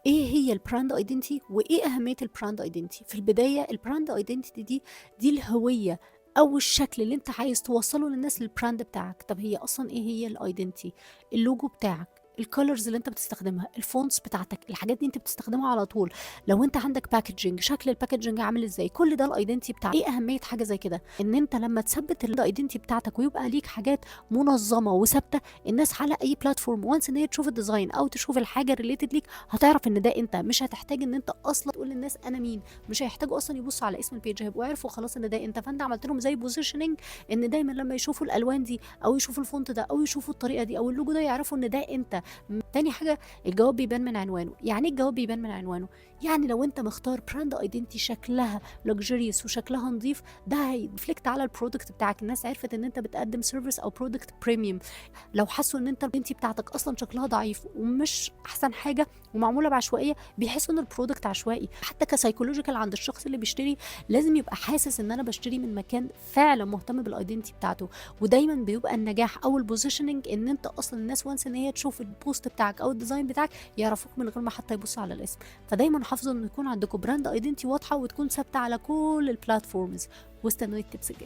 إيه هي الbrand identity وإيه أهمية الbrand identity؟ في البداية الbrand identity دي الهوية أو الشكل اللي أنت عايز توصّله للناس للbrand بتاعك. طب هي أصلًا إيه هي الidentity؟ اللوجو بتاعك، الcolors اللي أنت بتستخدمها، الfonts بتاعتك، الحاجات دي أنت بتستخدمها على طول. لو أنت عندك packaging، شكل الpackaging عامل إزاي، كل ده الidentity بتاعك. إيه أهمية حاجة زي كده؟ إن أنت لمّا تثبّت الidentity بتاعتك ويبقى ليك حاجات منظّمة وثابتة، الناس على أي platform once إن هي تشوف الdesign أو تشوف الحاجة related ليك هتعرف إن ده أنت. مش هتحتاج إن أنت أصلًا تقول للناس أنا مين، مش هيحتاجوا أصلًا يبصوا على اسم الpage، هيبقوا عرفوا خلاص إن ده أنت. فأنت عملت لهم زي positioning إن دايمًا لمّا يشوفوا الألوان دي أو يشوفوا الfont ده أو يشوفوا الطريقة دي أو الlogo ده يعرفوا إن ده أنت. تاني حاجة، الجواب بيبان من عنوانه. يعني إيه الجواب بيبان من عنوانه؟ يعني لو أنت مختار brand identity شكلها luxurious وشكلها نضيف، ده هيreflect على الproduct بتاعك. الناس عرفت إن أنت بتقدم service أو product premium. لو حسوا إن أنت البنتي بتاعتك أصلًا شكلها ضعيف ومش أحسن حاجة ومعمولة بعشوائية، بيحسوا إن الproduct عشوائي. حتى كpsychological عند الشخص اللي بيشتري لازم يبقى حاسس إن أنا باشتري من مكان فعلًا مهتم بالidentity بتاعته. ودايمًا بيبقى النجاح أو الpositioning إن أنت أصلًا الناس once إن هي تشوف الpost بتاعك أو الdesign بتاعك يعرفوك من غير ما حتى يبصوا على الاسم. فدايمًا حافظوا إن يكون عندكم brand identity واضحة وتكون ثابتة على كل الplatforms. واستنوني الtips الجاية.